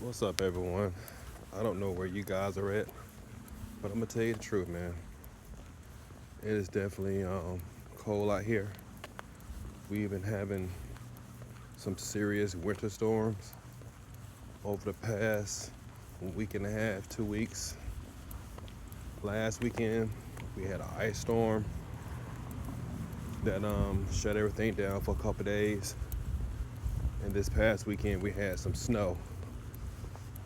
What's up, everyone? I don't know where you guys are at, but I'm gonna tell you the truth, man. It is definitely cold out here. We've been having some serious winter storms over the past week and a half, 2 weeks. Last weekend, we had an ice storm that shut everything down for a couple days. And this past weekend, we had some snow.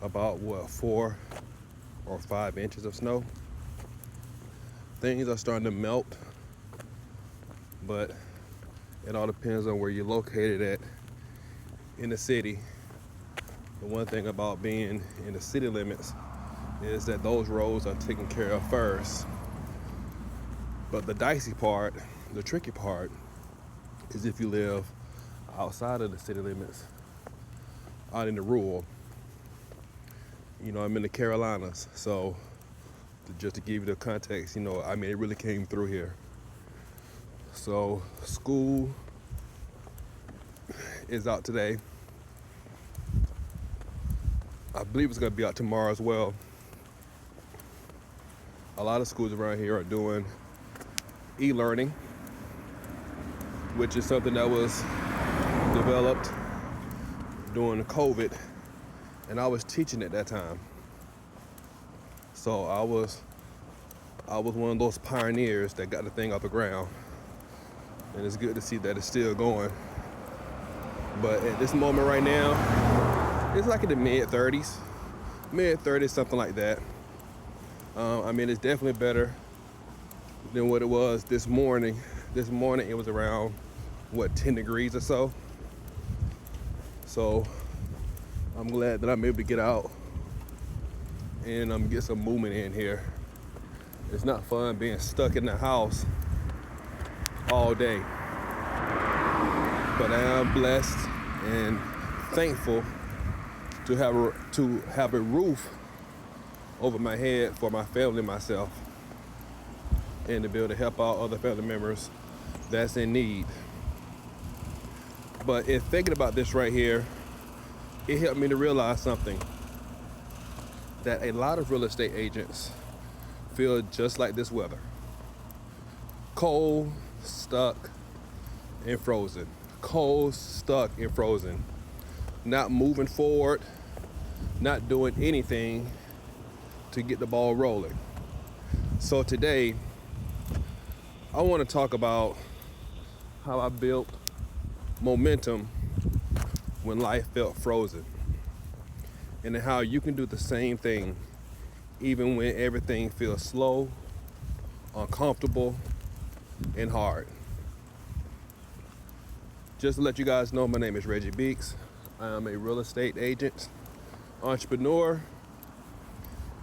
About 4 or 5 inches of snow. Things are starting to melt, but it all depends on where you're located at in the city. The one thing about being in the city limits is that those roads are taken care of first. But the dicey part, the tricky part, is if you live outside of the city limits, out in the rural. I'm in the Carolinas, so just to give you the context, it really came through here. So school is out today. I believe it's going to be out tomorrow as well. A lot of schools around here are doing e-learning, which is something that was developed during COVID, and I was teaching at that time. So I was one of those pioneers that got the thing off the ground, and it's good to see that it's still going. But at this moment right now, it's like in the mid-30s, something like that. It's definitely better than what it was this morning. This morning it was around 10 degrees or so. So I'm glad that I'm able to get out and get some movement in here. It's not fun being stuck in the house all day. But I am blessed and thankful to have a roof over my head for my family and myself, and to be able to help out other family members that's in need. But in thinking about this right here, it helped me to realize something, that a lot of real estate agents feel just like this weather. Cold, stuck, and frozen. Cold, stuck, and frozen. Not moving forward, not doing anything to get the ball rolling. So today, I want to talk about how I built momentum when life felt frozen, and how you can do the same thing even when everything feels slow, uncomfortable, and hard. Just to let you guys know, my name is Reggie Beeks. I am a real estate agent, entrepreneur,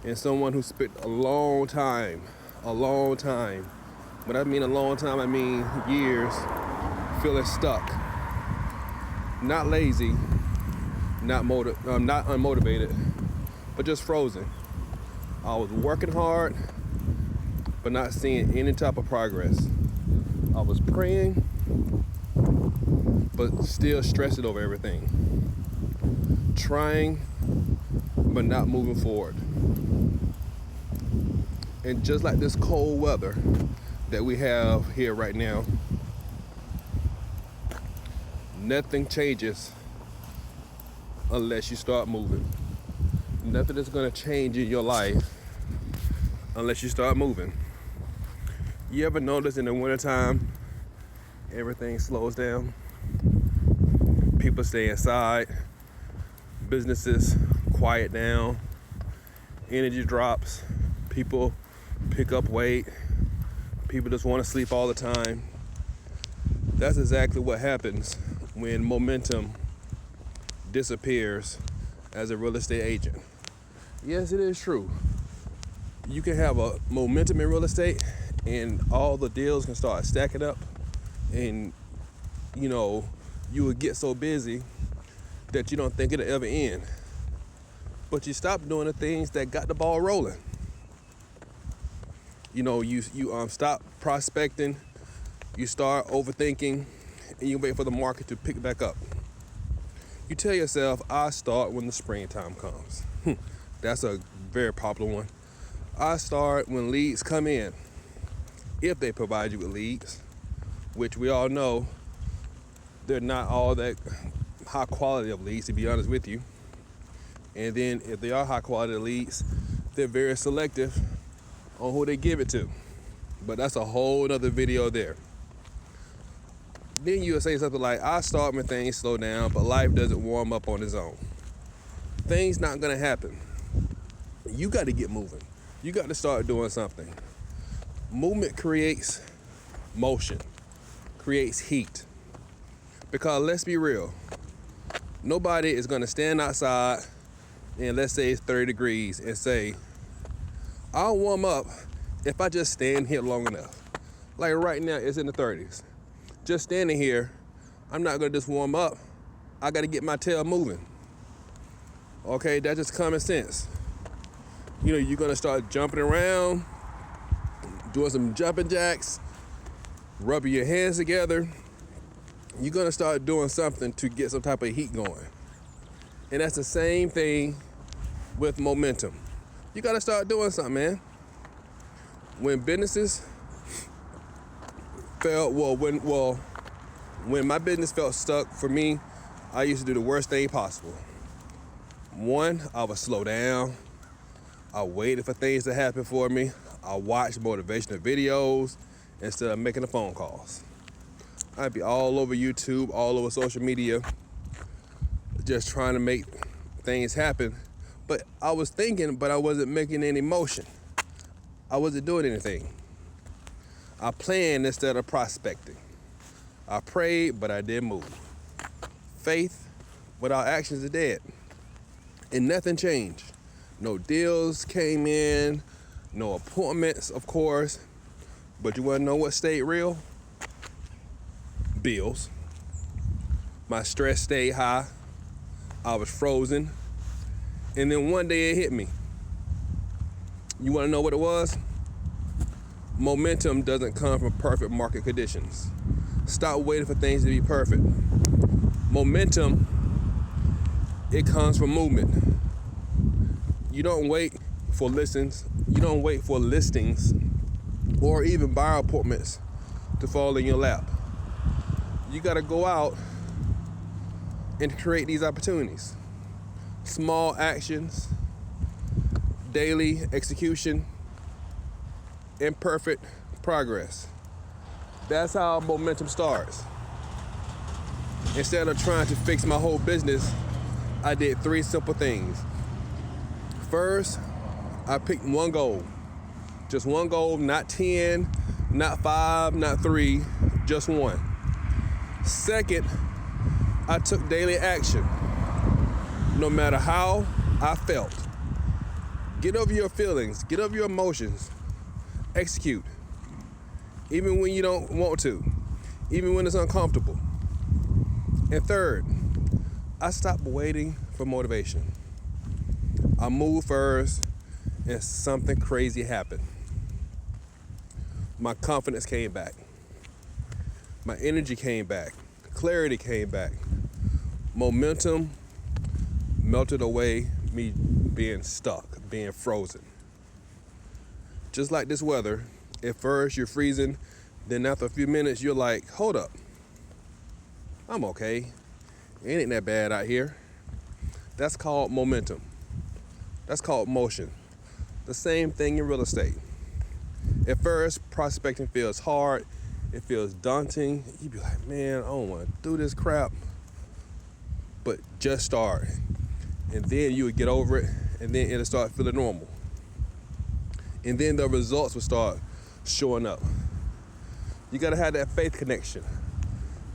and someone who spent a long time. When I mean a long time, I mean years, feeling stuck. Not lazy, not unmotivated, but just frozen. I was working hard, but not seeing any type of progress. I was praying, but still stressing over everything. Trying, but not moving forward. And just like this cold weather that we have here right now, nothing changes unless you start moving. Nothing is going to change in your life unless you start moving. You ever notice in the wintertime, everything slows down? People stay inside, businesses quiet down, energy drops, people pick up weight, people just want to sleep all the time. That's exactly what happens when momentum disappears as a real estate agent. Yes, it is true. You can have a momentum in real estate and all the deals can start stacking up, and you will get so busy that you don't think it'll ever end. But you stop doing the things that got the ball rolling. You stop prospecting, you start overthinking, and you wait for the market to pick back up. You tell yourself, I start when the springtime comes. That's a very popular one. I start when leads come in, if they provide you with leads, which we all know they're not all that high quality of leads, to be honest with you. And then if they are high quality leads, they're very selective on who they give it to. But that's a whole other video there. Then you'll say something like, I start when things slow down, but life doesn't warm up on its own. Things not gonna happen. You got to get moving. You got to start doing something. Movement creates motion, creates heat. Because let's be real, nobody is gonna stand outside and let's say it's 30 degrees and say, I'll warm up if I just stand here long enough. Like right now, it's in the 30s. Just standing here, I'm not gonna just warm up. I gotta get my tail moving. Okay, that's just common sense. You know, you're gonna start jumping around, doing some jumping jacks, rubbing your hands together. You're gonna start doing something to get some type of heat going. And that's the same thing with momentum. You gotta start doing something, man. When businesses felt, when my business felt stuck, for me, I used to do the worst thing possible. One, I would slow down. I waited for things to happen for me. I watched motivational videos instead of making the phone calls. I'd be all over YouTube, all over social media, just trying to make things happen. But I was thinking, but I wasn't making any motion. I wasn't doing anything. I planned instead of prospecting. I prayed, but I didn't move. Faith without actions is dead. And nothing changed. No deals came in, no appointments, of course. But you wanna know what stayed real? Bills. My stress stayed high. I was frozen. And then one day it hit me. You wanna know what it was? Momentum doesn't come from perfect market conditions. Stop waiting for things to be perfect. Momentum, it comes from movement. You don't wait for listings. You don't wait for listings or even buyer appointments to fall in your lap. You gotta go out and create these opportunities. Small actions, daily execution, imperfect progress. That's how momentum starts. Instead of trying to fix my whole business, I did 3 simple things. First, I picked one goal. Just one goal, not 10, not 5, not 3, just one. Second, I took daily action. No matter how I felt. Get over your feelings, get over your emotions. Execute. Even when you don't want to. Even when it's uncomfortable. And third, I stopped waiting for motivation. I moved first and something crazy happened. My confidence came back. My energy came back. Clarity came back. Momentum melted away me being stuck, being frozen. Just like this weather, at first you're freezing, then after a few minutes you're like, hold up, I'm okay. It ain't that bad out here. That's called momentum. That's called motion. The same thing in real estate. At first, prospecting feels hard. It feels daunting. You be like, man, I don't want to do this crap. But just start. And then you would get over it, and then it'll start feeling normal. And then the results will start showing up. You gotta have that faith connection.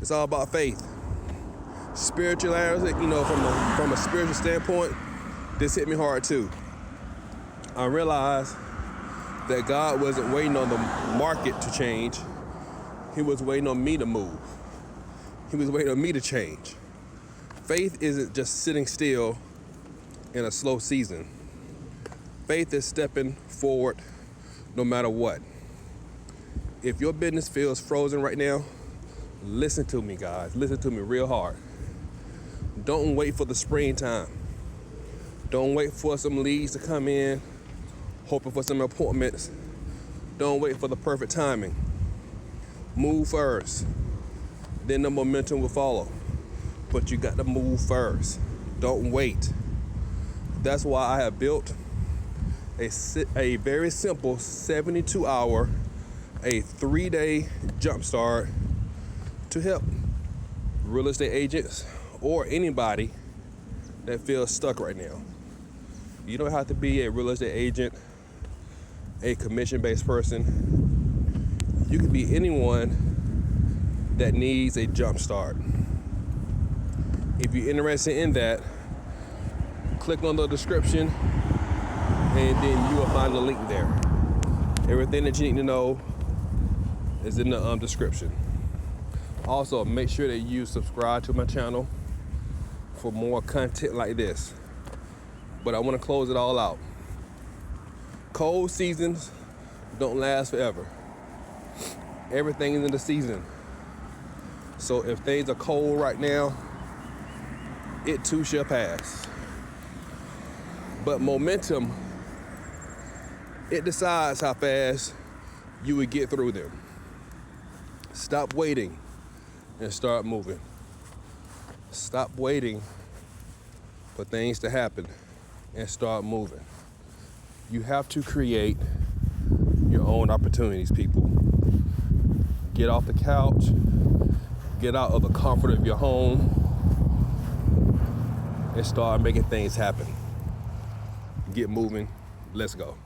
It's all about faith. Spirituality, you know, from a spiritual standpoint, this hit me hard too. I realized that God wasn't waiting on the market to change. He was waiting on me to move. He was waiting on me to change. Faith isn't just sitting still in a slow season. Faith is stepping forward no matter what. If your business feels frozen right now, listen to me, guys. Listen to me real hard. Don't wait for the springtime. Don't wait for some leads to come in, hoping for some appointments. Don't wait for the perfect timing. Move first. Then the momentum will follow. But you got to move first. Don't wait. That's why I have built a very simple 72-hour, a 3-day Jumpstart to help real estate agents or anybody that feels stuck right now. You don't have to be a real estate agent, a commission-based person. You can be anyone that needs a Jumpstart. If you're interested in that, click on the description and then you will find the link there. Everything that you need to know is in the description. Also, make sure that you subscribe to my channel for more content like this. But I want to close it all out. Cold seasons don't last forever. Everything is in the season. So if things are cold right now, it too shall pass. But momentum, it decides how fast you would get through them. Stop waiting and start moving. Stop waiting for things to happen and start moving. You have to create your own opportunities, people. Get off the couch, get out of the comfort of your home, and start making things happen. Get moving. Let's go.